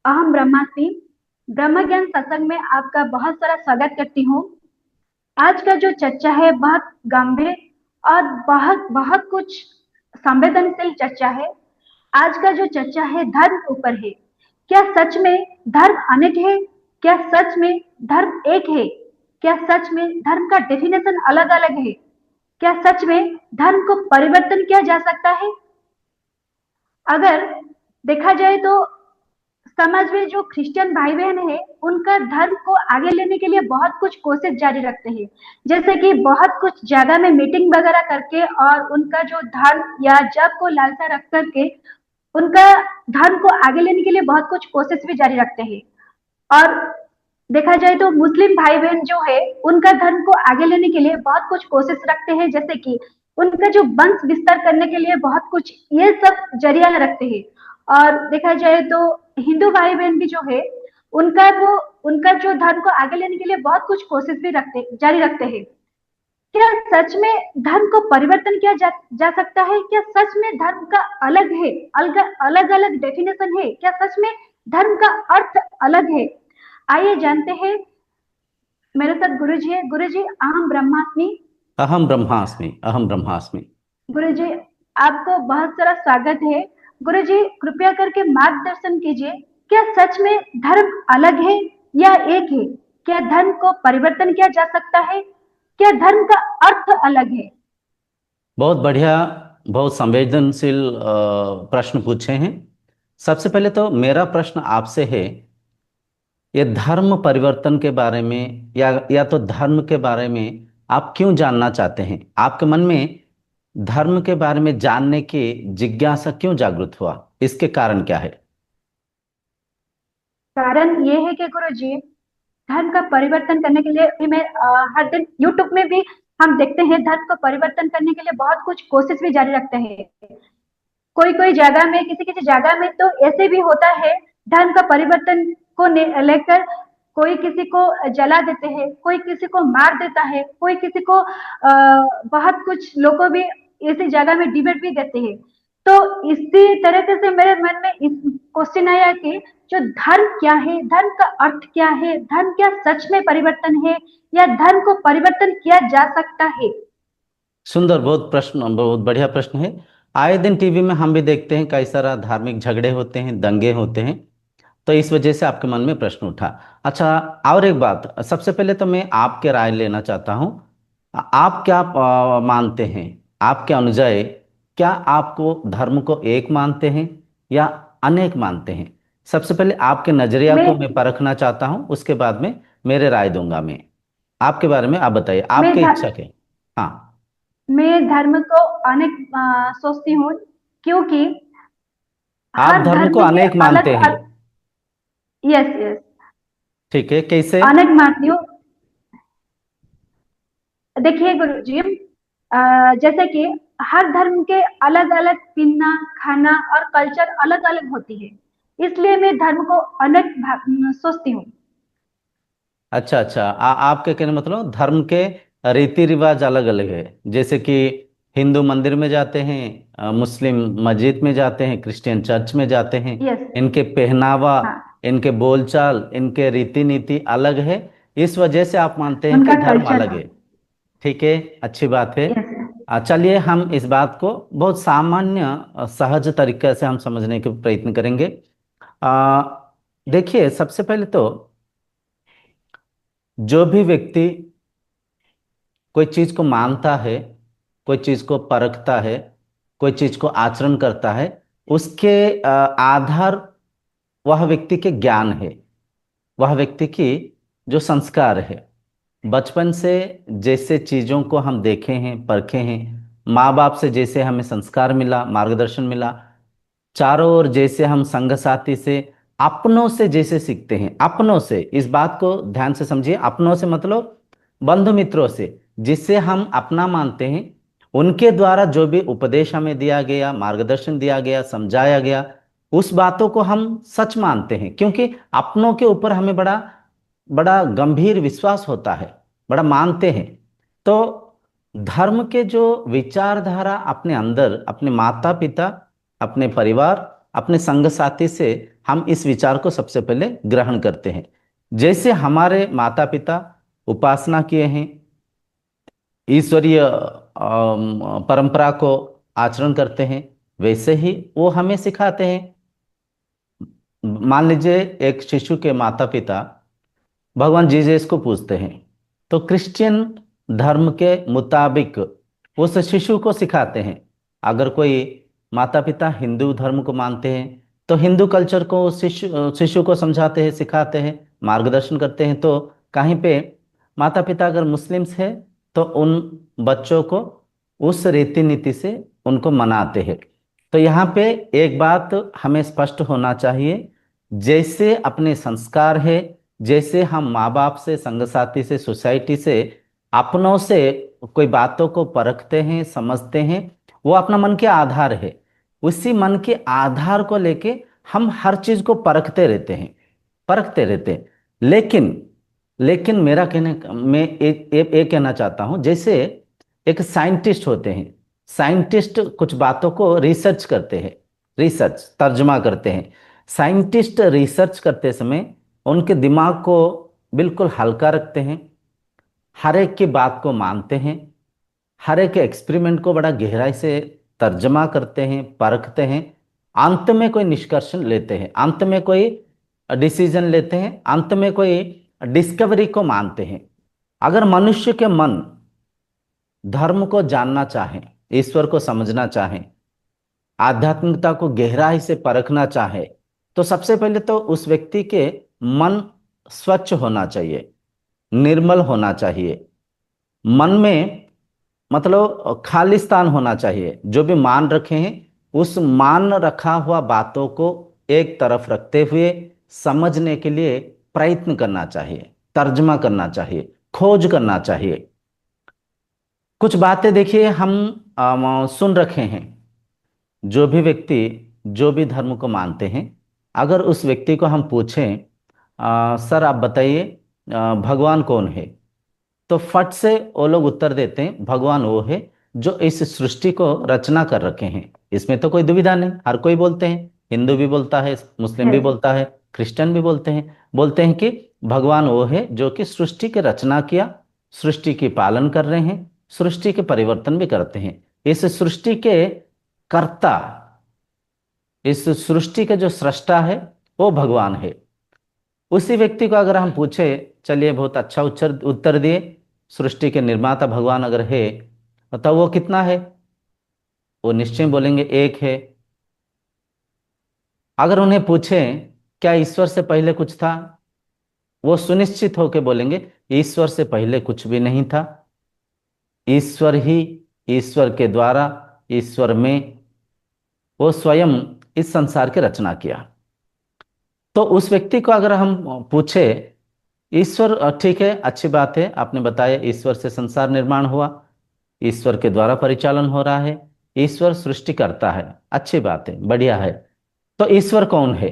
अहम ब्रह्मास्मि। ब्रह्म ज्ञान सत्संग में आपका बहुत सारा स्वागत करती हूँ। आज का जो चर्चा है बहुत गंभीर और बहुत बहुत कुछ संवेदनशील चर्चा है। आज का जो चर्चा है धर्म के ऊपर है। क्या सच में धर्म अनेक है? क्या सच में धर्म एक है? क्या सच में धर्म का डेफिनेशन अलग अलग है? क्या सच में धर्म को परिवर्तन किया जा सकता है? अगर देखा जाए तो समाज में जो क्रिश्चियन भाई बहन है उनका धर्म को आगे लेने के लिए बहुत कुछ कोशिश जारी रखते हैं। जैसे कि बहुत कुछ जगह में मीटिंग वगैरह करके और उनका जो धर्म या जप को लालसा रख करके उनका धर्म को आगे लेने के लिए बहुत कुछ कोशिश भी जारी रखते हैं। और देखा जाए तो मुस्लिम भाई बहन जो है उनका धर्म को आगे लेने के लिए बहुत कुछ कोशिश रखते हैं, जैसे कि उनका जो वंश विस्तार करने के लिए बहुत कुछ ये सब जरिया रखते हैं। और देखा जाए तो हिंदू भाई बहन भी जो है उनका जो धर्म को आगे लेने के लिए बहुत कुछ कोशिश भी जारी रखते हैं। क्या सच में धर्म को परिवर्तन किया जा सकता है? क्या सच में धर्म का अलग है, अलग अलग डेफिनेशन है? क्या सच में धर्म का अर्थ अलग है? आइए जानते हैं। मेरे साथ गुरु जी है। गुरु जी, अहम ब्रह्मास्मि। अहम ब्रह्मास्मि। अहम ब्रह्मास्मि। गुरु जी, आपको बहुत सारा स्वागत है। गुरु जी, कृपया करके मार्गदर्शन कीजिए। क्या सच में धर्म अलग है या एक है? क्या धर्म को परिवर्तन किया जा सकता है? क्या धर्म का अर्थ अलग है? बहुत बढ़िया। बहुत संवेदनशील प्रश्न पूछे हैं। सबसे पहले तो मेरा प्रश्न आपसे है, ये धर्म परिवर्तन के बारे में या तो धर्म के बारे में आप क्यों जानना चाहते हैं? आपके मन में धर्म के बारे में जानने की जिज्ञासा क्यों जागृत हुआ? इसके कारण क्या है? कारण ये है कि गुरु जी, धर्म का परिवर्तन करने के लिए भी मैं हर दिन यूट्यूब में भी हम देखते हैं धर्म को परिवर्तन करने के लिए बहुत कुछ कोशिश भी जारी रखते हैं। कोई कोई जगह में, किसी किसी जगह में तो ऐसे भी होता है धर्म का परिवर्तन को लेकर कोई किसी को जला देते हैं, कोई किसी को मार देता है, कोई किसी को बहुत कुछ लोगों भी इसी जगह में डिबेट भी देते हैं। तो इसी तरीके से मेरे मन में इस क्वेश्चन आया कि जो धर्म क्या है, धर्म का अर्थ क्या है, धर्म क्या सच में परिवर्तन है या धर्म को परिवर्तन किया जा सकता है? सुंदर, बहुत बढ़िया प्रश्न है। आए दिन टीवी में हम भी देखते हैं, कई सारा धार्मिक झगड़े होते हैं, दंगे होते हैं। तो इस वजह से आपके मन में प्रश्न उठा। अच्छा, और एक बात, सबसे पहले तो मैं आपके राय लेना चाहता हूँ। आप क्या मानते हैं? आपके अनुजाई क्या आपको धर्म को एक मानते हैं या अनेक मानते हैं? सबसे पहले आपके नजरिया मैं को मैं परखना चाहता हूँ, उसके बाद में मेरे राय दूंगा मैं। आपके बारे में आप बताइए, मैं आपके ध- इच्छा के। हाँ। मैं धर्म को अनेक सोचती हूँ, क्योंकि आप हर धर्म को धर्म के अनेक अलग मानते हैं? यस यस, ठीक है, कैसे? अनेक मानती हूँ। देखिए गुरु जी, जैसे कि हर धर्म के अलग अलग पीना खाना और कल्चर अलग अलग होती है, इसलिए मैं धर्म को अनेक सोचती हूँ। अच्छा अच्छा, आपके कहने मतलब धर्म के रीति रिवाज अलग अलग है। जैसे कि हिंदू मंदिर में जाते हैं, मुस्लिम मस्जिद में जाते हैं, क्रिश्चियन चर्च में जाते हैं। यस। इनके पहनावा, हाँ, इनके बोलचाल, इनके रीति नीति अलग है। इस वजह से आप मानते हैं कि उनका धर्म कल्चर। अलग है। ठीक है, अच्छी बात है। यस। चलिए हम इस बात को बहुत सामान्य सहज तरीके से हम समझने के प्रयत्न करेंगे। आ, देखिए, सबसे पहले तो जो भी व्यक्ति कोई चीज को मानता है, कोई चीज को परखता है, कोई चीज को आचरण करता है, उसके आधार वह व्यक्ति के ज्ञान है, वह व्यक्ति की जो संस्कार है। बचपन से जैसे चीजों को हम देखे हैं, परखे हैं, माँ बाप से जैसे हमें संस्कार मिला, मार्गदर्शन मिला, चारों ओर जैसे हम संग साथी से, अपनों से जैसे सीखते हैं, अपनों से, इस बात को ध्यान से समझिए, अपनों से मतलब बंधु मित्रों से, जिससे हम अपना मानते हैं, उनके द्वारा जो भी उपदेश हमें दिया गया, मार्गदर्शन दिया गया, समझाया गया, उस बातों को हम सच मानते हैं, क्योंकि अपनों के ऊपर हमें बड़ा बड़ा गंभीर विश्वास होता है, बड़ा मानते हैं। तो धर्म के जो विचारधारा अपने अंदर, अपने माता पिता, अपने परिवार अपने संग साथी से हम इस विचार को सबसे पहले ग्रहण करते हैं। जैसे हमारे माता पिता उपासना किए हैं, ईश्वरीय परंपरा को आचरण करते हैं, वैसे ही वो हमें सिखाते हैं। मान लीजिए एक शिशु के माता पिता भगवान जीसस को पूजते हैं, तो क्रिश्चियन धर्म के मुताबिक उस शिशु को सिखाते हैं। अगर कोई माता पिता हिंदू धर्म को मानते हैं तो हिंदू कल्चर को उस शिशु शिशु को समझाते हैं, सिखाते हैं, मार्गदर्शन करते हैं। तो कहीं पे माता पिता अगर मुस्लिम्स है तो उन बच्चों को उस रीति नीति से उनको मनाते हैं। तो यहाँ पे एक बात हमें स्पष्ट होना चाहिए, जैसे अपने संस्कार है, जैसे हम माँ बाप से, संग साथी से, सोसाइटी से, अपनों से कोई बातों को परखते हैं, समझते हैं, वो अपना मन के आधार है। उसी मन के आधार को लेके हम हर चीज को परखते रहते हैं, परखते रहते हैं। लेकिन लेकिन मेरा कहने मैं एक कहना चाहता हूं, जैसे एक साइंटिस्ट होते हैं, साइंटिस्ट कुछ बातों को रिसर्च करते हैं, रिसर्च तर्जमा करते हैं। साइंटिस्ट रिसर्च करते समय उनके दिमाग को बिल्कुल हल्का रखते हैं, हर एक की बात को मानते हैं, हर एक एक्सपेरिमेंट को बड़ा गहराई से तर्जमा करते हैं, परखते हैं, अंत में कोई निष्कर्षण लेते हैं, अंत में कोई डिसीजन लेते हैं, अंत में कोई डिस्कवरी को मानते हैं। अगर मनुष्य के मन धर्म को जानना चाहे, ईश्वर को समझना चाहे, आध्यात्मिकता को गहराई से परखना चाहे, तो सबसे पहले तो उस व्यक्ति के मन स्वच्छ होना चाहिए, निर्मल होना चाहिए। मन में मतलब खालिस्तान होना चाहिए। जो भी मान रखे हैं उस मान रखा हुआ बातों को एक तरफ रखते हुए समझने के लिए प्रयत्न करना चाहिए, तर्जमा करना चाहिए, खोज करना चाहिए। कुछ बातें देखिए हम सुन रखे हैं। जो भी व्यक्ति जो भी धर्म को मानते हैं, अगर उस व्यक्ति को हम पूछें सर आप बताइए भगवान कौन है, तो फट से वो लोग उत्तर देते हैं भगवान वो है जो इस सृष्टि को रचना कर रखे हैं। इसमें तो कोई दुविधा नहीं, हर कोई बोलते हैं, हिंदू भी बोलता है, मुस्लिम भी है। बोलता है, क्रिश्चियन भी बोलते हैं कि भगवान वो है जो कि सृष्टि की रचना किया, सृष्टि की पालन कर रहे हैं, सृष्टि के परिवर्तन भी करते हैं। इस सृष्टि के कर्ता, इस सृष्टि के जो सृष्टा है वो भगवान है। उसी व्यक्ति को अगर हम पूछे, चलिए बहुत अच्छा उत्तर उत्तर दिए, सृष्टि के निर्माता भगवान अगर है तो वो कितना है, वो निश्चय बोलेंगे एक है। अगर उन्हें पूछे क्या ईश्वर से पहले कुछ था, वो सुनिश्चित होकर बोलेंगे ईश्वर से पहले कुछ भी नहीं था, ईश्वर ही, ईश्वर के द्वारा, ईश्वर में वो स्वयं इस संसार की रचना किया। तो उस व्यक्ति को अगर हम पूछे ईश्वर ठीक है, अच्छी बात है, आपने बताया ईश्वर से संसार निर्माण हुआ, ईश्वर के द्वारा परिचालन हो रहा है, ईश्वर सृष्टि करता है, अच्छी बात है, बढ़िया है, तो ईश्वर कौन है?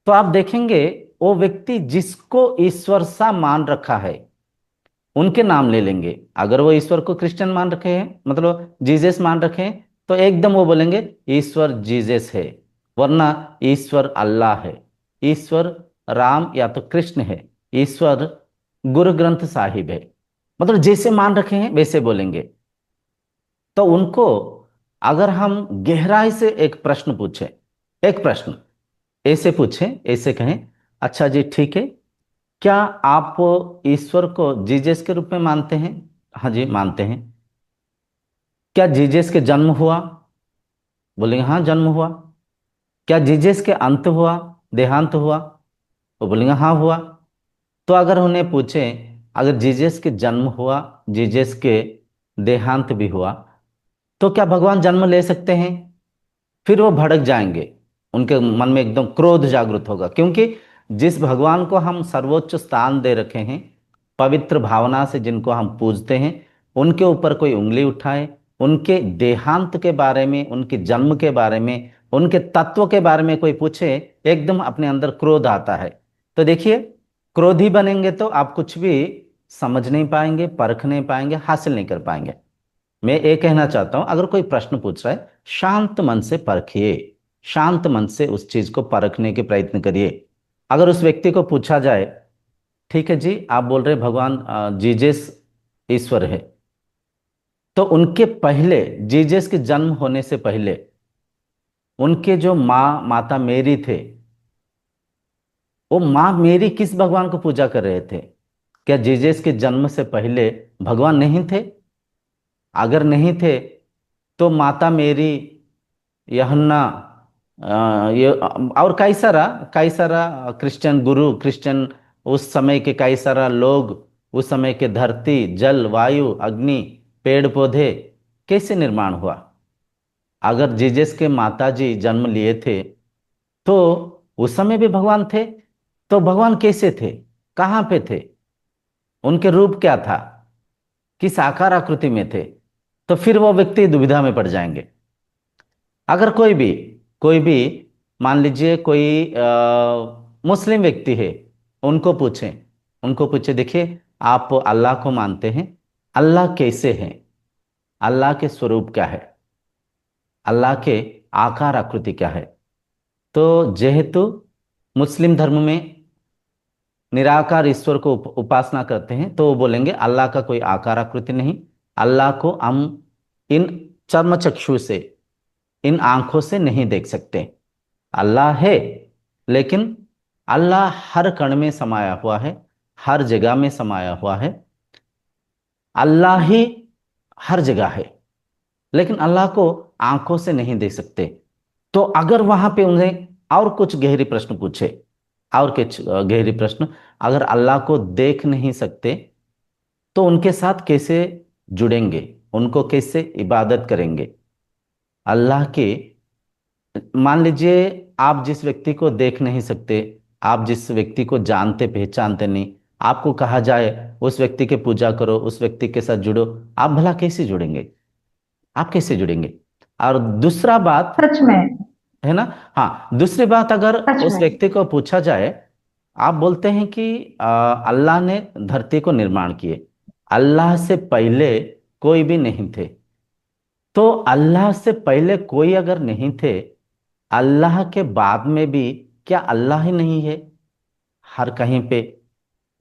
तो आप देखेंगे वो व्यक्ति जिसको ईश्वर सा मान रखा है उनके नाम ले लेंगे। अगर वो ईश्वर को क्रिश्चियन मान रखे हैं, मतलब जीसस मान रखे हैं, तो एकदम वो बोलेंगे ईश्वर जीसस है, वरना ईश्वर अल्लाह है, ईश्वर राम या तो कृष्ण है, ईश्वर गुरु ग्रंथ साहिब है। मतलब जैसे मान रखे हैं वैसे बोलेंगे। तो उनको अगर हम गहराई से एक प्रश्न पूछे, एक प्रश्न ऐसे पूछें, ऐसे कहें, अच्छा जी ठीक है, क्या आप ईश्वर को जीसस के रूप में मानते हैं? हाँ जी मानते हैं। क्या जीसस के जन्म हुआ? बोलेंगे हाँ जन्म हुआ। क्या जीसस के अंत हुआ, देहांत हुआ? वो बोलेंगे हाँ हुआ। तो अगर उन्हें पूछें अगर जीसस के जन्म हुआ, जीसस के देहांत भी हुआ, तो क्या भगवान जन्म ले सकते हैं? फिर वो भड़क जाएंगे, उनके मन में एकदम क्रोध जागृत होगा, क्योंकि जिस भगवान को हम सर्वोच्च स्थान दे रखे हैं, पवित्र भावना से जिनको हम पूजते हैं, उनके ऊपर कोई उंगली उठाए, उनके देहांत के बारे में, उनके जन्म के बारे में, उनके तत्व के बारे में कोई पूछे, एकदम अपने अंदर क्रोध आता है। तो देखिए, क्रोधी बनेंगे तो आप कुछ भी समझ नहीं पाएंगे, परख नहीं पाएंगे, हासिल नहीं कर पाएंगे। मैं ये कहना चाहता हूं, अगर कोई प्रश्न पूछ रहा है शांत मन से परखिए, शांत मन से उस चीज को परखने के प्रयत्न करिए। अगर उस व्यक्ति को पूछा जाए, ठीक है जी, आप बोल रहे भगवान जीसस ईश्वर है, तो उनके पहले, जीसस के जन्म होने से पहले उनके जो माता मेरी थे, वो माँ मेरी किस भगवान को पूजा कर रहे थे? क्या जीसस के जन्म से पहले भगवान नहीं थे? अगर नहीं थे तो माता मेरी, यहन्ना, ये और कई सारा क्रिश्चियन गुरु, क्रिश्चियन उस समय के कई सारा लोग, उस समय के धरती, जल, वायु, अग्नि, पेड़ पौधे कैसे निर्माण हुआ? अगर जीसस के माता जी जन्म लिए थे तो उस समय भी भगवान थे। तो भगवान कैसे थे, कहाँ पे थे, उनके रूप क्या था, किस आकार आकृति में थे? तो फिर वो व्यक्ति दुविधा में पड़ जाएंगे। अगर कोई भी मान लीजिए कोई मुस्लिम व्यक्ति है, उनको पूछें, देखिए आप अल्लाह को मानते हैं, अल्लाह कैसे हैं, अल्लाह के स्वरूप क्या है, अल्लाह के आकार आकृति क्या है? तो जेहेतु मुस्लिम धर्म में निराकार ईश्वर को उपासना करते हैं, तो वो बोलेंगे अल्लाह का कोई आकार आकृति नहीं, अल्लाह को हम इन चर्म चक्षु से, इन आंखों से नहीं देख सकते। अल्लाह है, लेकिन अल्लाह हर कण में समाया हुआ है, हर जगह में समाया हुआ है। अल्लाह ही हर जगह है, लेकिन अल्लाह को आंखों से नहीं देख सकते। तो अगर वहां पे उन्हें और कुछ गहरी प्रश्न पूछे, और कुछ गहरी प्रश्न, अगर अल्लाह को देख नहीं सकते तो उनके साथ कैसे जुड़ेंगे, उनको कैसे इबादत करेंगे? अल्लाह के, मान लीजिए आप जिस व्यक्ति को देख नहीं सकते, आप जिस व्यक्ति को जानते पहचानते नहीं, आपको कहा जाए उस व्यक्ति की पूजा करो, उस व्यक्ति के साथ जुड़ो, आप भला कैसे जुड़ेंगे? आप कैसे जुड़ेंगे? और दूसरा बात सच में। है ना, हाँ, दूसरी बात, अगर सच उस में। व्यक्ति को पूछा जाए, आप बोलते हैं कि अल्लाह ने धरती को निर्माण किए, अल्लाह से पहले कोई भी नहीं थे। तो अल्लाह से पहले कोई अगर नहीं थे, अल्लाह के बाद में भी क्या अल्लाह ही नहीं है? हर कहीं पे,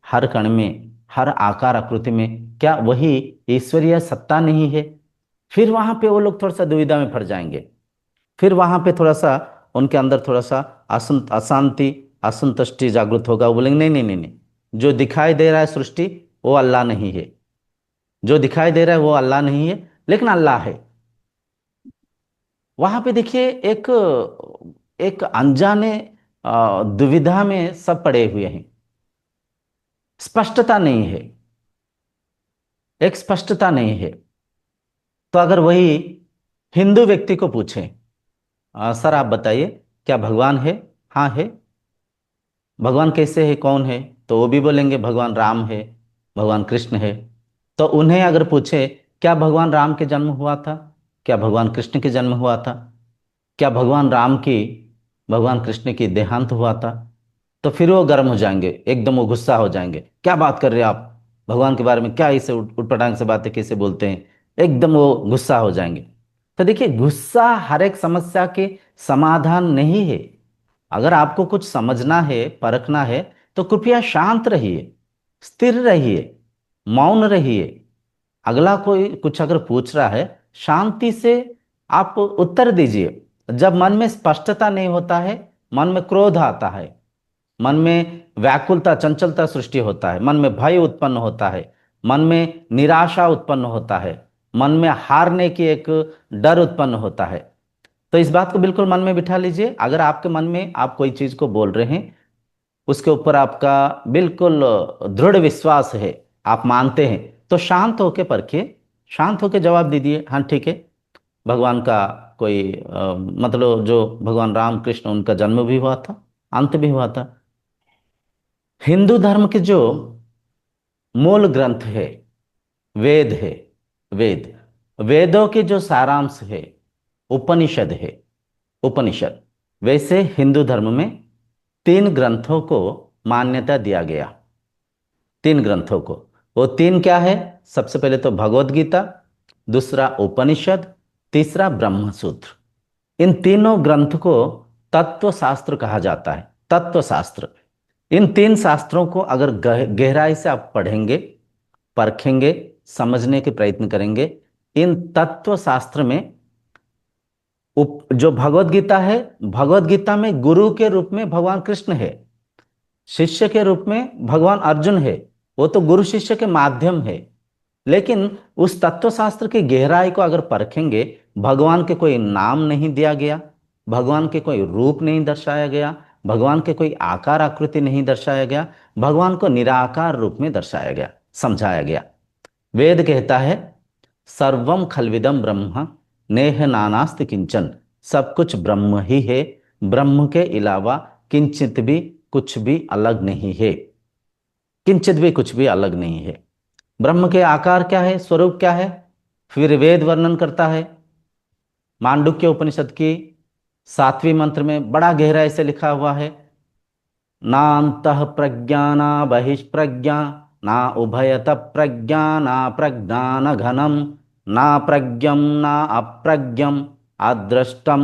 हर कण में, हर आकार आकृति में क्या वही ईश्वरीय सत्ता नहीं है? फिर वहां पे वो लोग थोड़ा सा दुविधा में पड़ जाएंगे। फिर वहां पे थोड़ा सा उनके अंदर थोड़ा सा अशांति, असंतुष्टि जागृत होगा। वो बोलेंगे नहीं नहीं नहीं नहीं, जो दिखाई दे रहा है सृष्टि, वो अल्लाह नहीं है। जो दिखाई दे रहा है वो अल्लाह नहीं है, लेकिन अल्लाह है। वहां पे देखिए एक एक अनजाने दुविधा में सब पड़े हुए हैं, स्पष्टता नहीं है, एक स्पष्टता नहीं है। तो अगर वही हिंदू व्यक्ति को पूछें, सर आप बताइए, क्या भगवान है? हाँ है। भगवान कैसे है, कौन है? तो वो भी बोलेंगे भगवान राम है, भगवान कृष्ण है। तो उन्हें अगर पूछे क्या भगवान राम के जन्म हुआ था, क्या भगवान कृष्ण के जन्म हुआ था, क्या भगवान कृष्ण की देहांत हुआ था? तो फिर वो गर्म हो जाएंगे, एकदम वो गुस्सा हो जाएंगे, क्या बात कर रहे हैं आप, भगवान के बारे में क्या ऐसे उटपटांग से बातें कैसे बोलते हैं? एकदम वो गुस्सा हो जाएंगे। तो देखिए, गुस्सा हर एक समस्या के समाधान नहीं है। अगर आपको कुछ समझना है, परखना है, तो कृपया शांत रहिए, स्थिर रहिए, मौन रहिए। अगला कोई कुछ अगर पूछ रहा है, शांति से आप उत्तर दीजिए। जब मन में स्पष्टता नहीं होता है, मन में क्रोध आता है, मन में व्याकुलता, चंचलता सृष्टि होता है, मन में भय उत्पन्न होता है, मन में निराशा उत्पन्न होता है, मन में हारने की एक डर उत्पन्न होता है। तो इस बात को बिल्कुल मन में बिठा लीजिए। अगर आपके मन में आप कोई चीज को बोल रहे हैं, उसके ऊपर आपका बिल्कुल दृढ़ विश्वास है, आप मानते हैं, तो शांत होके परखिए, शांत होके जवाब दीजिए, हाँ ठीक है, भगवान का कोई मतलब जो भगवान राम कृष्ण, उनका जन्म भी हुआ था, अंत भी हुआ था। हिंदू धर्म के जो मूल ग्रंथ है, वेद है, वेद, वेदों के जो सारांश है, उपनिषद है, उपनिषद, वैसे हिंदू धर्म में 3 ग्रंथों को मान्यता दिया गया। 3 ग्रंथों को, वो 3 क्या है? सबसे पहले तो भगवत गीता, दूसरा उपनिषद, तीसरा ब्रह्मसूत्र। इन तीनों ग्रंथ को तत्व शास्त्र कहा जाता है। तत्व शास्त्र, इन तीन शास्त्रों को अगर गहराई से आप पढ़ेंगे, परखेंगे, समझने के प्रयत्न करेंगे, इन तत्व शास्त्र में जो भगवत गीता है, भगवत गीता में गुरु के रूप में भगवान कृष्ण है, शिष्य के रूप में भगवान अर्जुन है। वो तो गुरु शिष्य के माध्यम है। लेकिन उस तत्व शास्त्र की गहराई को अगर परखेंगे, भगवान के कोई नाम नहीं दिया गया, भगवान के कोई रूप नहीं दर्शाया गया, भगवान के कोई आकार आकृति नहीं दर्शाया गया, भगवान को निराकार रूप में दर्शाया गया, समझाया गया। वेद कहता है सर्वम खलविदम ब्रह्म नेह नानास्ति किंचन, सब कुछ ब्रह्म ही है, ब्रह्म के अलावा किंचित भी कुछ भी अलग नहीं है, किंचित भी कुछ भी अलग नहीं है। ब्रह्म के आकार क्या है, स्वरूप क्या है, फिर वेद वर्णन करता है। मांडुक्य उपनिषद की 7वें मंत्र में बड़ा गहराई से लिखा हुआ है, ना अंतः प्रज्ञा ना बहिष्प्रज्ञा ना उभयत प्रज्ञा ना प्रज्ञान घनम ना प्रज्ञम ना अप्रज्ञम अदृष्टम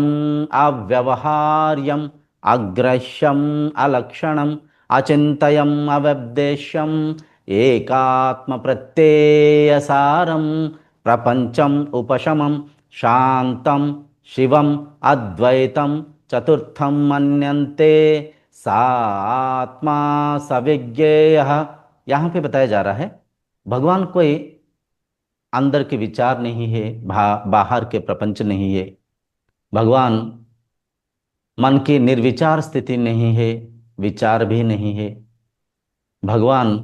अव्यवहार्यम अग्रह्यम अलक्षणम अचिंतयम अव्यपदेश्यम एकात्म प्रत्ययसारम प्रपंचम उपशमम शांतम शिवम अद्वैतम चतुर्थम मन्यन्ते सा आत्मा सविज्ञेय। यहाँ पे बताया जा रहा है भगवान कोई अंदर के विचार नहीं है, बाहर के प्रपंच नहीं है, भगवान मन की निर्विचार स्थिति नहीं है, विचार भी नहीं है, भगवान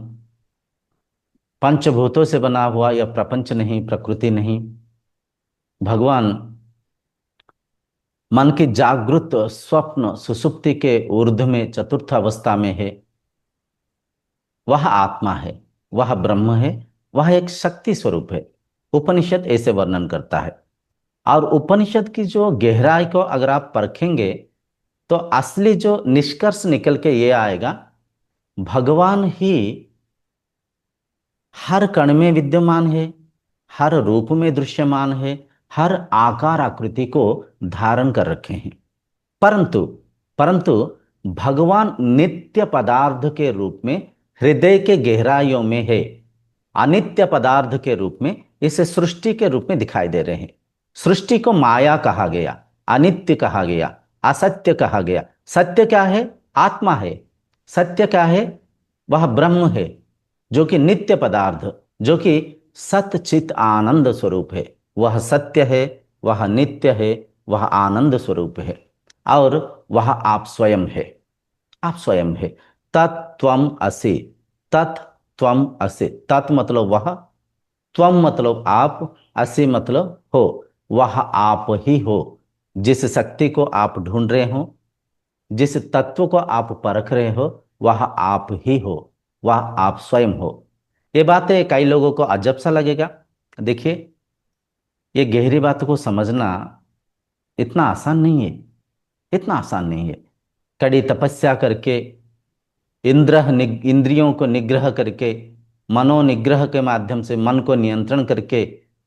पंचभूतों से बना हुआ यह प्रपंच नहीं, प्रकृति नहीं, भगवान मन की जागृत स्वप्न सुषुप्ति के ऊर्ध्व में चतुर्थ अवस्था में है। वह आत्मा है, वह ब्रह्म है, वह एक शक्ति स्वरूप है। उपनिषद ऐसे वर्णन करता है। और उपनिषद की जो गहराई को अगर आप परखेंगे तो असली जो निष्कर्ष निकल के ये आएगा, भगवान ही हर कण में विद्यमान है, हर रूप में दृश्यमान है, हर आकार आकृति को धारण कर रखे हैं। परंतु परंतु भगवान नित्य पदार्थ के रूप में हृदय के गहराइयों में है, अनित्य पदार्थ के रूप में इस सृष्टि के रूप में दिखाई दे रहे हैं। सृष्टि को माया कहा गया, अनित्य कहा गया, असत्य कहा गया। सत्य क्या है? आत्मा है। सत्य क्या है? वह ब्रह्म है, जो कि नित्य पदार्थ, जो कि सत चित आनंद स्वरूप है। वह सत्य है, वह नित्य है, वह आनंद स्वरूप है, और वह आप स्वयं है। आप स्वयं है। तत्त्वम असि, तत्त्वम असि। तत् मतलब वह, त्वम मतलब आप, असि मतलब हो। वह आप ही हो। जिस शक्ति को आप ढूंढ रहे हो, जिस तत्व को आप परख रहे हो, वह आप ही हो, वह आप स्वयं हो। ये बातें कई लोगों को अजब सा लगेगा। देखिए, ये गहरी बात को समझना इतना आसान नहीं है, इतना आसान नहीं है। कड़ी तपस्या करके, इंद्रियों को निग्रह करके, मनोनिग्रह के माध्यम से मन को नियंत्रण करके,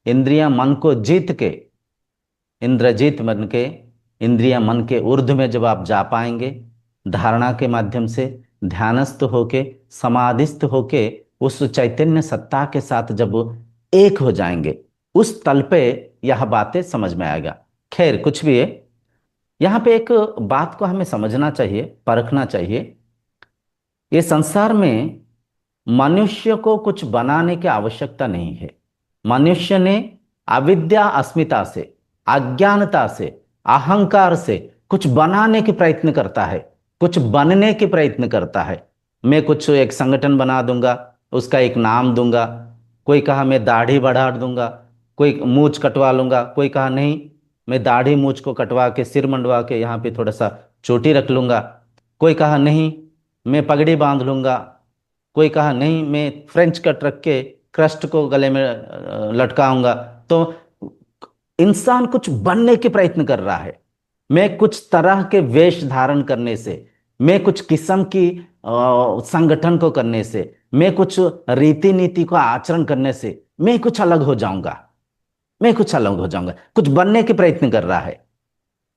इंद्रियां मन को जीत के, इंद्रजीत बन के, इंद्रियां मन के ऊर्ध्व में जब आप जा पाएंगे, धारणा के माध्यम से ध्यानस्थ होके, समाधिस्थ होके, उस चैतन्य सत्ता के साथ जब एक हो जाएंगे, उस तल पे यह बातें समझ में आएगा। खैर, कुछ भी है, यहाँ पे एक बात को हमें समझना चाहिए, परखना चाहिए। ये संसार में मनुष्य को कुछ बनाने की आवश्यकता नहीं है। मनुष्य ने अविद्या अस्मिता से, अज्ञानता से, अहंकार से कुछ बनाने के प्रयत्न करता है, कुछ बनने के प्रयत्न करता है। मैं कुछ एक संगठन बना दूंगा, उसका एक नाम दूंगा। कोई कहा मैं दाढ़ी बढ़ा दूंगा, कोई मूछ कटवा लूंगा, कोई कहा नहीं मैं दाढ़ी मूछ को कटवा के सिर मंडवा के यहाँ पे थोड़ा सा चोटी रख लूंगा। कोई कहा नहीं मैं पगड़ी बांध लूंगा। कोई कहा नहीं मैं फ्रेंच कट रख के क्रस्ट को गले में लटकाऊंगा। तो इंसान कुछ बनने के प्रयत्न कर रहा है। मैं कुछ तरह के वेश धारण करने से, मैं कुछ किस्म की संगठन को करने से, मैं कुछ रीति नीति को आचरण करने से मैं कुछ अलग हो जाऊंगा, मैं कुछ अलग हो जाऊंगा, कुछ बनने के प्रयत्न कर रहा है।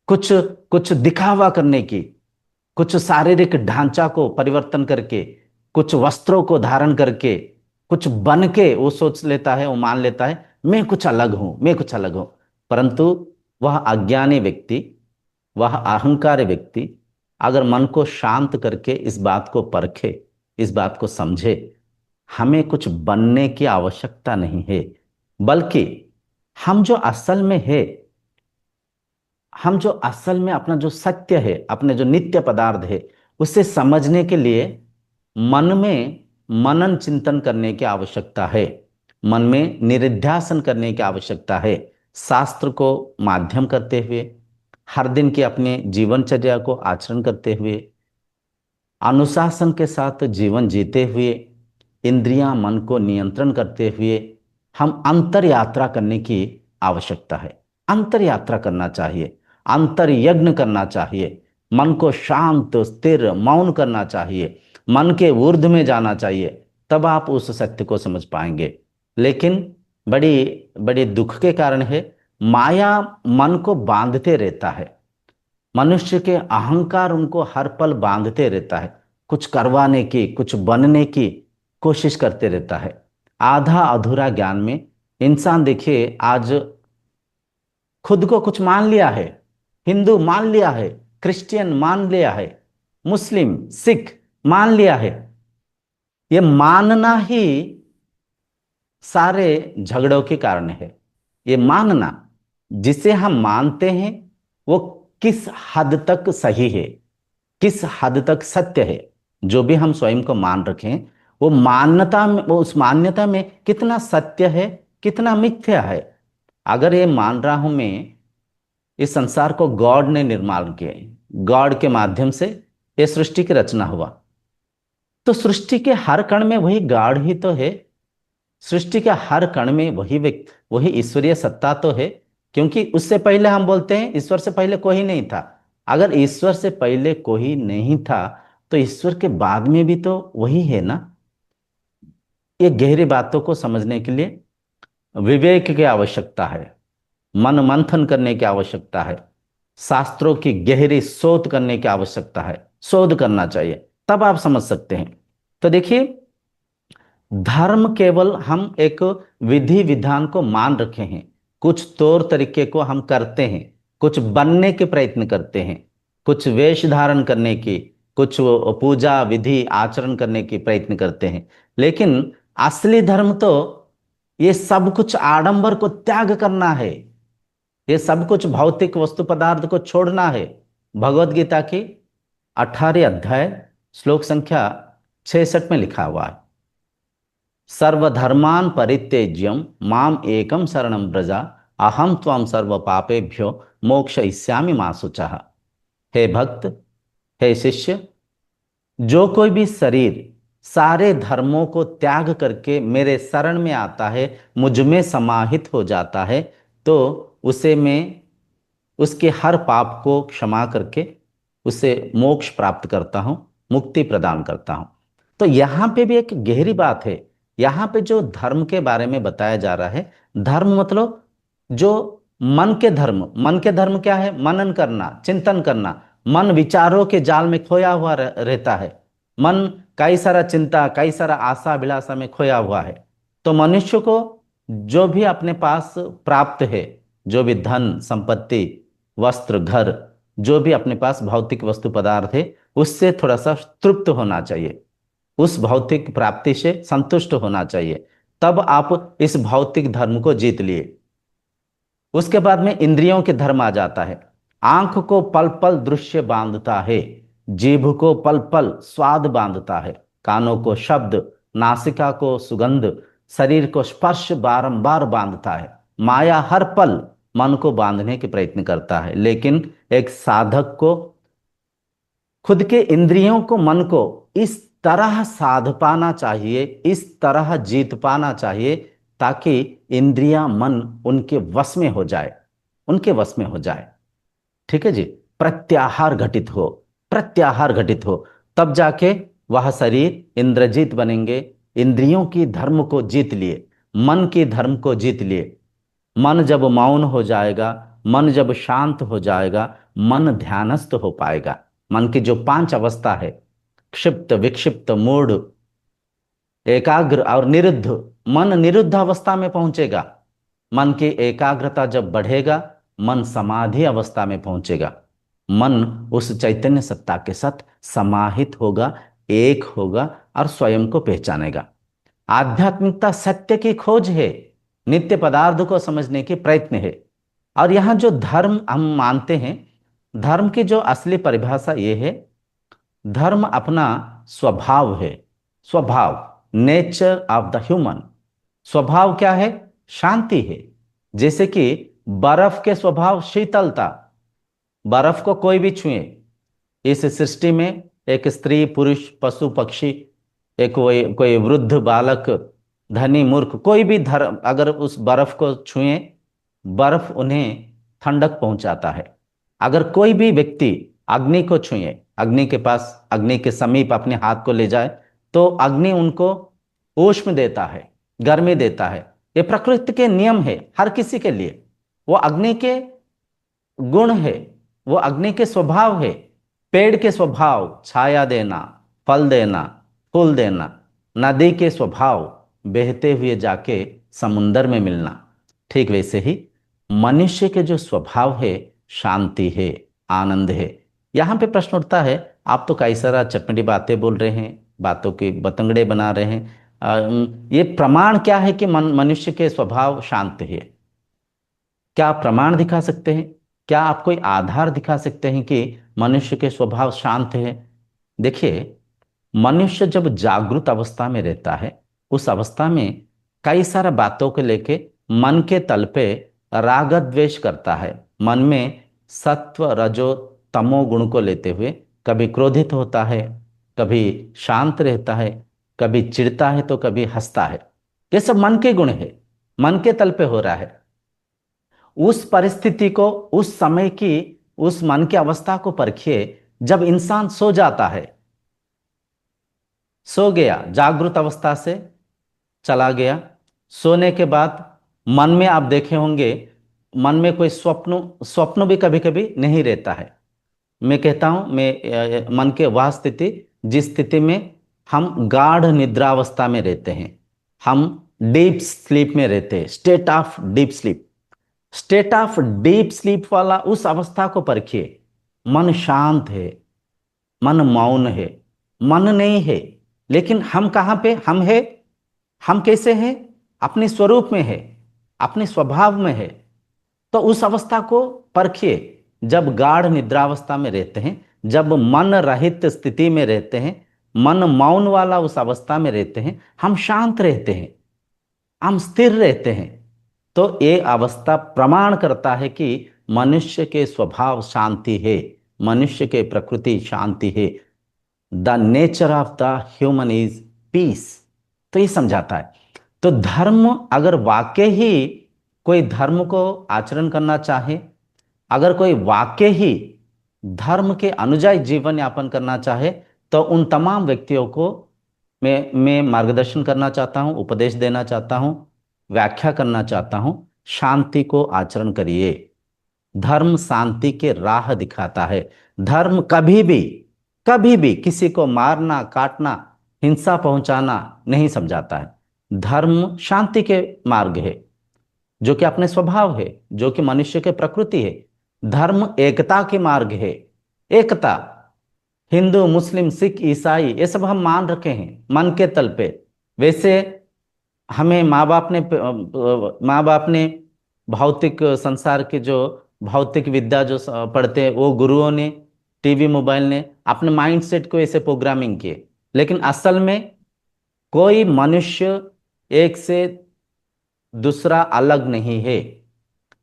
कुछ कुछ दिखावा करने की, कुछ शारीरिक ढांचा को परिवर्तन करके, कुछ वस्त्रों को धारण करके, कुछ बन के वो सोच लेता है, वो मान लेता है मैं कुछ अलग हूं, मैं कुछ अलग हूं। परंतु वह अज्ञानी व्यक्ति, वह अहंकारी व्यक्ति अगर मन को शांत करके इस बात को परखे, इस बात को समझे, हमें कुछ बनने की आवश्यकता नहीं है, बल्कि हम जो असल में है, हम जो असल में अपना जो सत्य है, अपने जो नित्य पदार्थ है, उसे समझने के लिए मन में मनन चिंतन करने की आवश्यकता है, मन में निरिध्यासन करने की आवश्यकता है। शास्त्र को माध्यम करते हुए, हर दिन की अपने जीवनचर्या को आचरण करते हुए, अनुशासन के साथ जीवन जीते हुए, इंद्रियां मन को नियंत्रण करते हुए हम अंतर यात्रा करने की आवश्यकता है। अंतर यात्रा करना चाहिए, अंतर यज्ञ करना चाहिए, मन को शांत स्थिर मौन करना चाहिए, मन के ऊर्ध्व में जाना चाहिए, तब आप उस सत्य को समझ पाएंगे। लेकिन बड़ी बड़ी दुख के कारण है, माया मन को बांधते रहता है, मनुष्य के अहंकार उनको हर पल बांधते रहता है, कुछ करवाने की, कुछ बनने की कोशिश करते रहता है। आधा अधूरा ज्ञान में इंसान देखिए आज खुद को कुछ मान लिया है, हिंदू मान लिया है, क्रिश्चियन मान लिया है, मुस्लिम सिख मान लिया है। ये मानना ही सारे झगड़ों के कारण है। ये मानना, जिसे हम मानते हैं वो किस हद तक सही है, किस हद तक सत्य है, जो भी हम स्वयं को मान रखें, वो मान्यता में, वो उस मान्यता में कितना सत्य है, कितना मिथ्या है। अगर ये मान रहा हूं मैं इस संसार को गॉड ने निर्माण किया, गॉड के माध्यम से ये सृष्टि की रचना हुआ, तो सृष्टि के हर कण में वही गॉड ही तो है, सृष्टि के हर कण में वही व्यक्ति, वही ईश्वरीय सत्ता तो है। क्योंकि उससे पहले हम बोलते हैं ईश्वर से पहले कोई नहीं था। अगर ईश्वर से पहले कोई नहीं था तो ईश्वर के बाद में भी तो वही है ना। ये गहरी बातों को समझने के लिए विवेक की आवश्यकता है, मन मंथन करने की आवश्यकता है, शास्त्रों की गहरी शोध करने की आवश्यकता है, शोध करना चाहिए, तब आप समझ सकते हैं। तो देखिए, धर्म केवल हम एक विधि विधान को मान रखे हैं, कुछ तौर तरीके को हम करते हैं, कुछ बनने के प्रयत्न करते हैं, कुछ वेश धारण करने की, कुछ वो पूजा विधि आचरण करने की प्रयत्न करते हैं। लेकिन असली धर्म तो ये सब कुछ आडंबर को त्याग करना है, ये सब कुछ भौतिक वस्तु पदार्थ को छोड़ना है। भगवत गीता की 18 अध्याय श्लोक संख्या 66 में लिखा हुआ है, सर्वधर्मान परित्यज्यम माम एकम शरणम व्रजा अहम त्वं सर्व पापेभ्यो मोक्षयिष्यामि मा शुचः। हे भक्त, हे शिष्य, जो कोई भी शरीर सारे धर्मों को त्याग करके मेरे शरण में आता है, मुझ में समाहित हो जाता है, तो उसे मैं उसके हर पाप को क्षमा करके उसे मोक्ष प्राप्त करता हूं, मुक्ति प्रदान करता हूं। तो यहां पे भी एक गहरी बात है। यहां पे जो धर्म के बारे में बताया जा रहा है, धर्म मतलब जो मन के धर्म, मन के धर्म क्या है? मनन करना, चिंतन करना। मन विचारों के जाल में खोया हुआ रहता है, मन कई सारा चिंता, कई सारा आशा अभिलाषा में खोया हुआ है। तो मनुष्य को जो भी अपने पास प्राप्त है, जो भी धन संपत्ति वस्त्र घर, जो भी अपने पास भौतिक वस्तु पदार्थ है, उससे थोड़ा सा तृप्त होना चाहिए, उस भौतिक प्राप्ति से संतुष्ट होना चाहिए, तब आप इस भौतिक धर्म को जीत लिए। उसके बाद में इंद्रियों के धर्म आ जाता है। आंख को पल पल दृश्य बांधता है, जीभ को पल पल स्वाद बांधता है, कानों को शब्द, नासिका को सुगंध, शरीर को स्पर्श बारंबार बांधता है। माया हर पल मन को बांधने के प्रयत्न करता है, लेकिन एक साधक को खुद के इंद्रियों को, मन को इस तरह साध पाना चाहिए, इस तरह जीत पाना चाहिए, ताकि इंद्रियां मन उनके वश में हो जाए, उनके वश में हो जाए। ठीक है जी, प्रत्याहार घटित हो, प्रत्याहार घटित हो, तब जाके वह शरीर इंद्रजीत बनेंगे। इंद्रियों की धर्म को जीत लिए, मन की धर्म को जीत लिए। मन जब मौन हो जाएगा, मन जब शांत हो जाएगा, मन ध्यानस्थ हो पाएगा। मन की जो 5 अवस्था है, क्षिप्त, विक्षिप्त, मूढ़, एकाग्र और निरुद्ध, मन निरुद्ध अवस्था में पहुंचेगा। मन की एकाग्रता जब बढ़ेगा, मन समाधि अवस्था में पहुंचेगा। मन उस चैतन्य सत्ता के साथ समाहित होगा, एक होगा और स्वयं को पहचानेगा। आध्यात्मिकता सत्य की खोज है, नित्य पदार्थ को समझने की प्रयत्न है। और यहाँ जो धर्म हम मानते हैं, धर्म की जो असली परिभाषा ये है, धर्म अपना स्वभाव है। स्वभाव, नेचर ऑफ द ह्यूमन। स्वभाव क्या है? शांति है। जैसे कि बर्फ के स्वभाव शीतलता, बर्फ को कोई भी छुए, इस सृष्टि में एक स्त्री, पुरुष, पशु, पक्षी, एक कोई कोई वृद्ध, बालक, धनी, मूर्ख, कोई भी धर्म अगर उस बर्फ को छुए, बर्फ उन्हें ठंडक पहुंचाता है। अगर कोई भी व्यक्ति अग्नि को छुए, अग्नि के पास, अग्नि के समीप अपने हाथ को ले जाए, तो अग्नि उनको ऊष्म देता है, गर्मी देता है। ये प्रकृति के नियम है हर किसी के लिए। वो अग्नि के गुण है, वो अग्नि के स्वभाव है। पेड़ के स्वभाव छाया देना, फल देना, फूल देना। नदी के स्वभाव बहते हुए जाके समुंदर में मिलना। ठीक वैसे ही मनुष्य के जो स्वभाव है, शांति है, आनंद है। यहां पे प्रश्न उठता है, आप तो कई सारा चटपटी बातें बोल रहे हैं, बातों के बतंगड़े बना रहे हैं, ये प्रमाण क्या है कि मनुष्य के स्वभाव शांत है? क्या आप प्रमाण दिखा सकते हैं? क्या आप कोई आधार दिखा सकते हैं कि मनुष्य के स्वभाव शांत है? देखिए, मनुष्य जब जागृत अवस्था में रहता है, उस अवस्था में कई सारा बातों को लेके मन के तल पे राग द्वेष करता है। मन में सत्व, रजो, तमो गुण को लेते हुए कभी क्रोधित होता है, कभी शांत रहता है, कभी चिढ़ता है, तो कभी हंसता है। ये सब मन के गुण है, मन के तल पे हो रहा है। उस परिस्थिति को, उस समय की, उस मन की अवस्था को परखिए। जब इंसान सो जाता है, सो गया, जागृत अवस्था से चला गया, सोने के बाद मन में आप देखे होंगे, मन में कोई स्वप्न स्वप्न भी कभी कभी नहीं रहता है। मैं कहता हूं, मन के वह स्थिति जिस स्थिति में हम गाढ़ निद्रावस्था में रहते हैं, हम डीप स्लीप में रहते हैं, state of deep sleep. State of deep sleep वाला उस अवस्था को परखिए। मन शांत है, मन मौन है, मन नहीं है। लेकिन हम कहाँ पे हम है? हम कैसे हैं? अपने स्वरूप में है, अपने स्वभाव में है। तो उस अवस्था को परखिए। जब गाढ़ निद्रावस्था में रहते हैं, जब मन रहित स्थिति में रहते हैं, मन मौन वाला उस अवस्था में रहते हैं, हम शांत रहते हैं, हम स्थिर रहते हैं। तो ये अवस्था प्रमाण करता है कि मनुष्य के स्वभाव शांति है, मनुष्य के प्रकृति शांति है। The nature of the human is peace. तो ये समझाता है। तो धर्म, अगर वाकई ही कोई धर्म को आचरण करना चाहे, अगर कोई वाकई ही धर्म के अनुयायी जीवन यापन करना चाहे, तो उन तमाम व्यक्तियों को मैं मार्गदर्शन करना चाहता हूं, उपदेश देना चाहता हूं, व्याख्या करना चाहता हूं। शांति को आचरण करिए। धर्म शांति के राह दिखाता है। धर्म कभी भी किसी को मारना, काटना, हिंसा पहुंचाना नहीं समझाता है। धर्म शांति के मार्ग है, जो कि अपने स्वभाव है, जो कि मनुष्य के प्रकृति है। धर्म एकता के मार्ग है। एकता, हिंदू, मुस्लिम, सिख, ईसाई, ये सब हम मान रखे हैं मन के तल पे। वैसे हमें माँ बाप ने भौतिक संसार के जो भौतिक विद्या जो पढ़ते हैं, वो गुरुओं ने, टीवी मोबाइल ने अपने माइंडसेट को ऐसे प्रोग्रामिंग किए। लेकिन असल में कोई मनुष्य एक से दूसरा अलग नहीं है।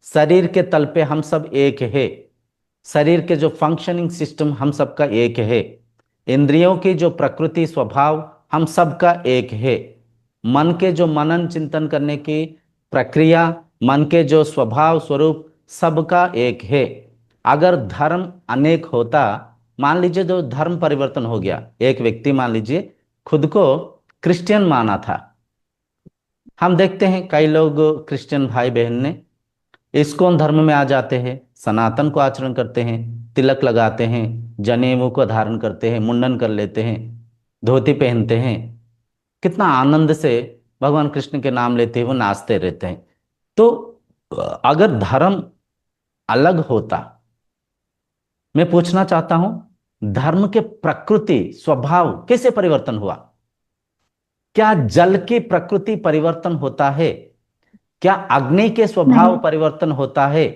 शरीर के तल पे हम सब एक है। शरीर के जो फंक्शनिंग सिस्टम हम सबका एक है। इंद्रियों की जो प्रकृति स्वभाव हम सबका एक है। मन के जो मनन चिंतन करने की प्रक्रिया, मन के जो स्वभाव स्वरूप सबका एक है। अगर धर्म अनेक होता, मान लीजिए जो धर्म परिवर्तन हो गया, एक व्यक्ति मान लीजिए खुद को क्रिश्चियन माना था। हम देखते हैं कई लोग क्रिश्चियन भाई बहन ने इस्कॉन धर्म में आ जाते हैं, सनातन को आचरण करते हैं। तिलक लगाते हैं, जनेऊ को धारण करते हैं, मुंडन कर लेते हैं, धोती पहनते हैं, कितना आनंद से भगवान कृष्ण के नाम लेते हुए नाचते रहते हैं। तो अगर धर्म अलग होता, मैं पूछना चाहता हूं धर्म के प्रकृति स्वभाव कैसे परिवर्तन हुआ? क्या जल की प्रकृति परिवर्तन होता है? क्या अग्नि के नहीं, स्वभाव परिवर्तन होता है?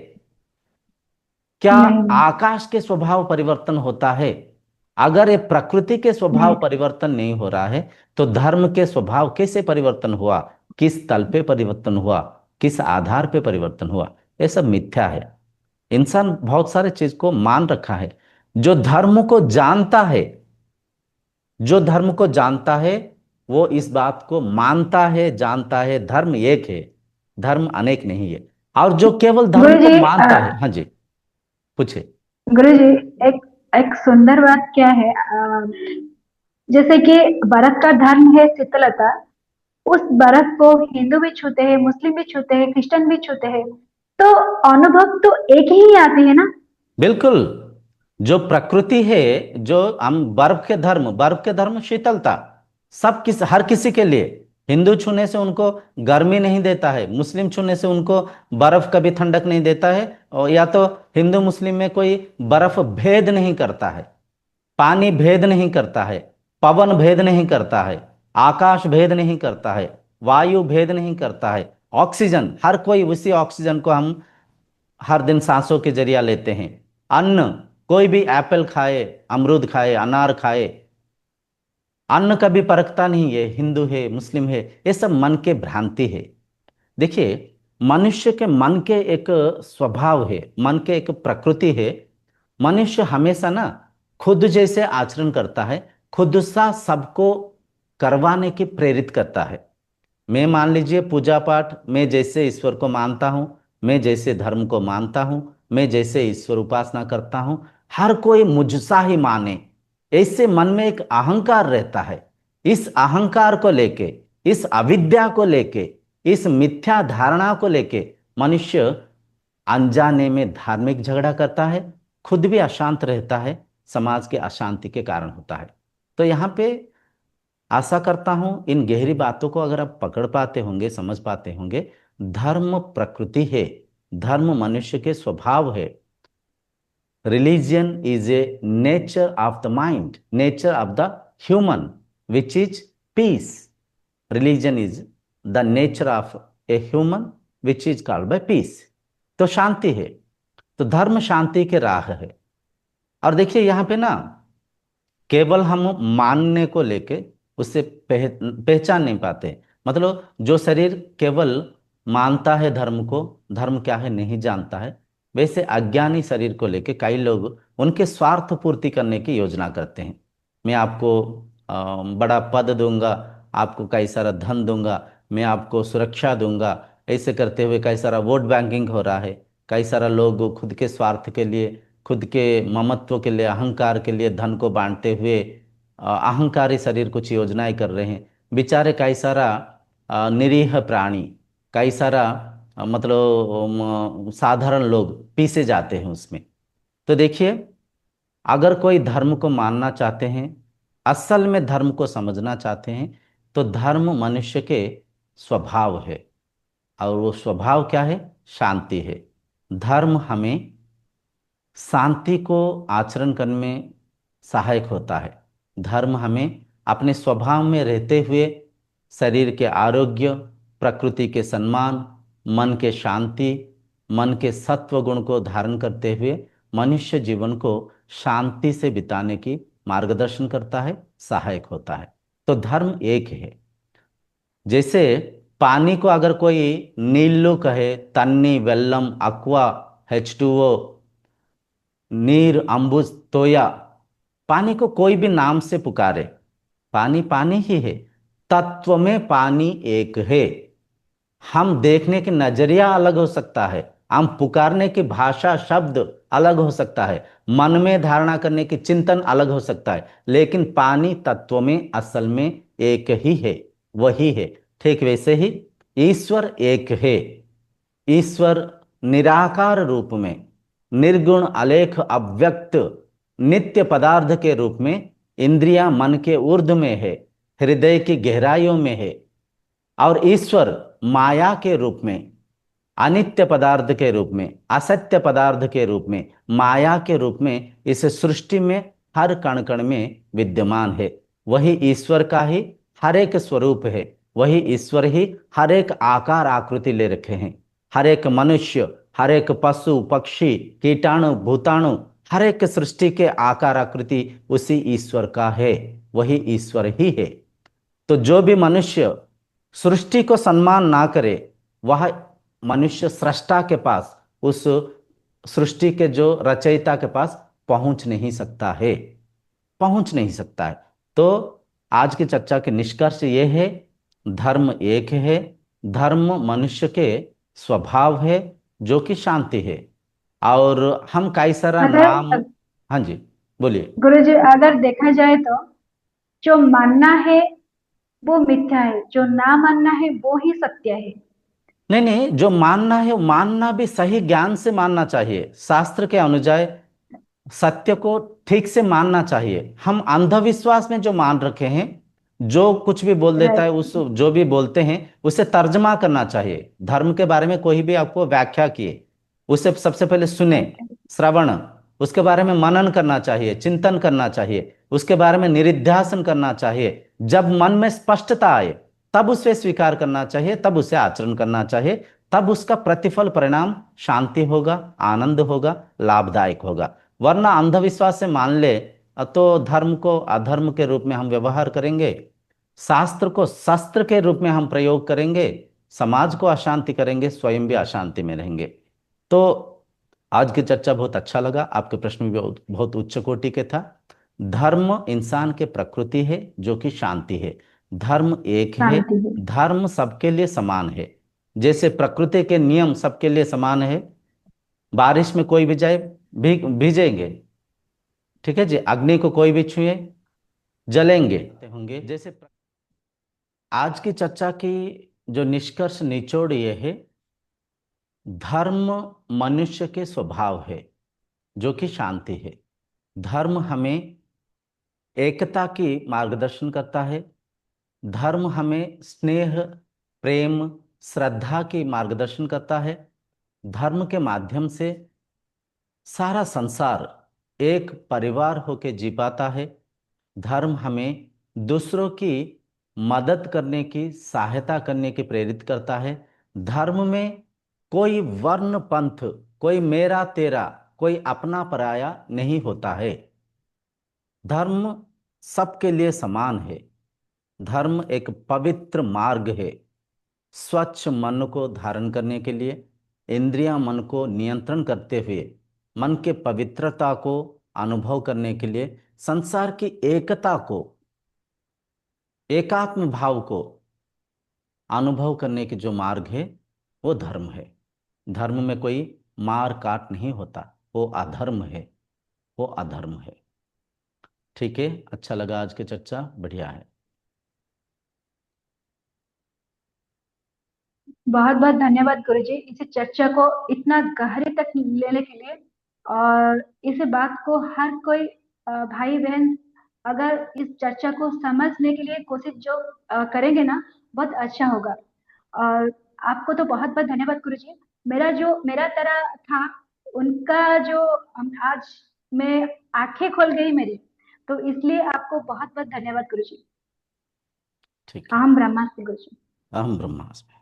क्या नहीं, नहीं, आकाश के स्वभाव परिवर्तन होता है? अगर ये प्रकृति के स्वभाव नहीं, परिवर्तन नहीं हो रहा है तो धर्म के स्वभाव कैसे परिवर्तन हुआ? किस तल पे परिवर्तन हुआ? किस आधार पे परिवर्तन हुआ? ये सब मिथ्या है। इंसान बहुत सारे चीज को मान रखा है। जो धर्म को जानता है, जो धर्म को जानता है, वो इस बात को मानता है, जानता है धर्म एक है, धर्म अनेक नहीं है। और जो केवल धर्म गुरु को जी। मानता है, हाँ जी, पूछे। गुरु जी, एक एक सुंदर बात क्या है, जैसे कि बर्फ का धर्म है शीतलता। उस बर्फ को हिंदू भी छूते हैं, मुस्लिम भी छूते हैं, क्रिश्चियन भी छूते हैं। तो अनुभव तो एक ही आती है ना। बिल्कुल। जो प्रकृति है, जो हम बर्फ के धर्म शीतलता, हर किसी के लिए। हिंदू छूने से उनको गर्मी नहीं देता है, मुस्लिम छूने से उनको बर्फ कभी ठंडक नहीं देता है, और या तो हिंदू मुस्लिम में कोई बर्फ भेद नहीं करता है, पानी भेद नहीं करता है, पवन भेद नहीं करता है, आकाश भेद नहीं करता है, वायु भेद नहीं करता है, ऑक्सीजन, हर कोई उसी ऑक्सीजन को हम हर दिन सांसों के जरिया लेते हैं। अन्न, कोई भी एप्पल खाए, अमरूद खाए, अनार खाए, अन्न कभी परखता नहीं है हिंदू है मुस्लिम है, ये सब मन के भ्रांति है। देखिए, मनुष्य के मन के एक स्वभाव है, मन के एक प्रकृति है। मनुष्य हमेशा ना खुद जैसे आचरण करता है, खुद सा सबको करवाने की प्रेरित करता है। मैं मान लीजिए पूजा पाठ, मैं जैसे ईश्वर को मानता हूँ, मैं जैसे धर्म को मानता हूँ, मैं जैसे ईश्वर उपासना करता हूँ, हर कोई मुझसा ही माने, ऐसे मन में एक अहंकार रहता है। इस अहंकार को लेके, इस अविद्या को लेके, इस मिथ्या धारणा को लेके मनुष्य अनजाने में धार्मिक झगड़ा करता है, खुद भी अशांत रहता है, समाज के अशांति के कारण होता है। तो यहाँ पे आशा करता हूं इन गहरी बातों को अगर आप पकड़ पाते होंगे, समझ पाते होंगे। धर्म प्रकृति है, धर्म मनुष्य के स्वभाव है। Religion is a nature of the mind, nature of the human, which is peace. Religion is the nature of a human which is called by peace. तो शांति है, तो धर्म शांति के राह है। और देखिए यहाँ पे ना केवल हम मानने को लेके उससे पहचान नहीं पाते। मतलब जो शरीर केवल मानता है धर्म को, धर्म क्या है नहीं जानता है, वैसे अज्ञानी शरीर को लेके कई लोग उनके स्वार्थ पूर्ति करने की योजना करते हैं। मैं आपको बड़ा पद दूंगा, आपको कई सारा धन दूंगा, मैं आपको सुरक्षा दूंगा, ऐसे करते हुए कई सारा वोट बैंकिंग हो रहा है। कई सारा लोग खुद के स्वार्थ के लिए, खुद के ममत्व के लिए, अहंकार के लिए धन को बांटते हुए अहंकारी शरीर कुछ योजनाएं कर रहे हैं। बेचारे कई सारा निरीह प्राणी, कई सारा मतलब साधारण लोग पीसे जाते हैं उसमें। तो देखिए, अगर कोई धर्म को मानना चाहते हैं, असल में धर्म को समझना चाहते हैं, तो धर्म मनुष्य के स्वभाव है। और वो स्वभाव क्या है? शांति है। धर्म हमें शांति को आचरण करने में सहायक होता है। धर्म हमें अपने स्वभाव में रहते हुए शरीर के आरोग्य, प्रकृति के सम्मान, मन के शांति, मन के सत्व गुण को धारण करते हुए मनुष्य जीवन को शांति से बिताने की मार्गदर्शन करता है, सहायक होता है। तो धर्म एक है। जैसे पानी को अगर कोई नीलू कहे, तन्नी, वेल्लम, अक्वा, H2O, नीर, अम्बुज, तोया, पानी को कोई भी नाम से पुकारे, पानी पानी ही है। तत्व में पानी एक है। हम देखने की नजरिया अलग हो सकता है, हम पुकारने की भाषा शब्द अलग हो सकता है, मन में धारणा करने की चिंतन अलग हो सकता है, लेकिन पानी तत्व में असल में एक ही है, वही है। ठीक वैसे ही ईश्वर एक है। ईश्वर निराकार रूप में निर्गुण अलेख अव्यक्त नित्य पदार्थ के रूप में इंद्रियां मन के ऊर्ध्व में है, हृदय की गहराइयों में है। और ईश्वर माया के रूप में, अनित्य पदार्थ के रूप में, असत्य पदार्थ के रूप में, माया के रूप में इस सृष्टि में हर कण कण में विद्यमान है। वही ईश्वर का ही हर एक स्वरूप है, वही ईश्वर ही हर एक आकार आकृति ले रखे हैं। हर एक मनुष्य, हर एक पशु पक्षी, कीटाणु भूताणु, हर एक सृष्टि के आकार आकृति उसी ईश्वर का है, वही ईश्वर ही है। तो जो भी मनुष्य सृष्टि को सम्मान ना करे, वह मनुष्य सृष्टा के पास, उस सृष्टि के जो रचयिता के पास पहुंच नहीं सकता है, पहुंच नहीं सकता है। तो आज की चर्चा के निष्कर्ष ये है, धर्म एक है, धर्म मनुष्य के स्वभाव है जो कि शांति है। और हम कई सारा नाम। अगर हाँ जी, बोलिए। गुरुजी, अगर देखा जाए तो जो मानना है वो मिथ्या है, जो ना मानना है वो ही सत्य है। नहीं नहीं, जो मानना है वो मानना भी सही ज्ञान से मानना चाहिए, शास्त्र के अनुसार सत्य को ठीक से मानना चाहिए। हम अंधविश्वास में जो मान रखे हैं, जो कुछ भी बोल देता है, राइट। उस जो भी बोलते हैं उसे तर्जमा करना चाहिए। धर्म के बारे में कोई भी आपको व्याख्या किए, उसे सबसे पहले सुने, राइट। श्रवण, उसके बारे में मनन करना चाहिए, चिंतन करना चाहिए, उसके बारे में निरिध्यासन करना चाहिए। जब मन में स्पष्टता आए तब उसे स्वीकार करना चाहिए, तब उसे आचरण करना चाहिए, तब उसका प्रतिफल परिणाम शांति होगा, आनंद होगा, लाभदायक होगा। वरना अंधविश्वास से मान ले तो धर्म को अधर्म के रूप में हम व्यवहार करेंगे, शास्त्र को शस्त्र के रूप में हम प्रयोग करेंगे, समाज को अशांति करेंगे, स्वयं भी अशांति में रहेंगे। तो आज की चर्चा बहुत अच्छा लगा, आपके प्रश्न भी बहुत बहुत उच्च कोटि के था। धर्म इंसान के प्रकृति है जो कि शांति है। धर्म एक है, शांति है। धर्म सबके लिए समान है। जैसे प्रकृति के नियम सबके लिए समान है, बारिश में कोई भी जाए भीगेंगे, ठीक है जी, अग्नि को कोई भी छुए जलेंगे होंगे। जैसे आज की चर्चा की जो निष्कर्ष निचोड़ ये है, धर्म मनुष्य के स्वभाव है जो कि शांति है। धर्म हमें एकता की मार्गदर्शन करता है, धर्म हमें स्नेह, प्रेम, श्रद्धा की मार्गदर्शन करता है। धर्म के माध्यम से सारा संसार एक परिवार होके जी पाता है। धर्म हमें दूसरों की मदद करने की, सहायता करने की प्रेरित करता है। धर्म में कोई वर्ण पंथ, कोई मेरा तेरा, कोई अपना पराया नहीं होता है। धर्म सबके लिए समान है। धर्म एक पवित्र मार्ग है, स्वच्छ मन को धारण करने के लिए, इंद्रियां मन को नियंत्रण करते हुए मन के पवित्रता को अनुभव करने के लिए, संसार की एकता को, एकात्म भाव को अनुभव करने के जो मार्ग है वो धर्म है। धर्म में कोई मार काट नहीं होता, वो अधर्म है, वो अधर्म है। ठीक है, अच्छा लगा आज की चर्चा, बढ़िया है। बहुत बहुत धन्यवाद गुरुजी, इस चर्चा को इतना गहरे तक लेने के लिए। और इस बात को हर कोई भाई बहन अगर इस चर्चा को समझने के लिए कोशिश जो करेंगे ना, बहुत अच्छा होगा। और आपको तो बहुत बहुत धन्यवाद गुरुजी। मेरा तरह था, उनका जो आज मैं आंखें खोल गई मेरी, तो इसलिए आपको बहुत बहुत धन्यवाद गुरुजी। ठीक है। अहम ब्रह्मास्मि गुरुजी। अहम ब्रह्मास्मि।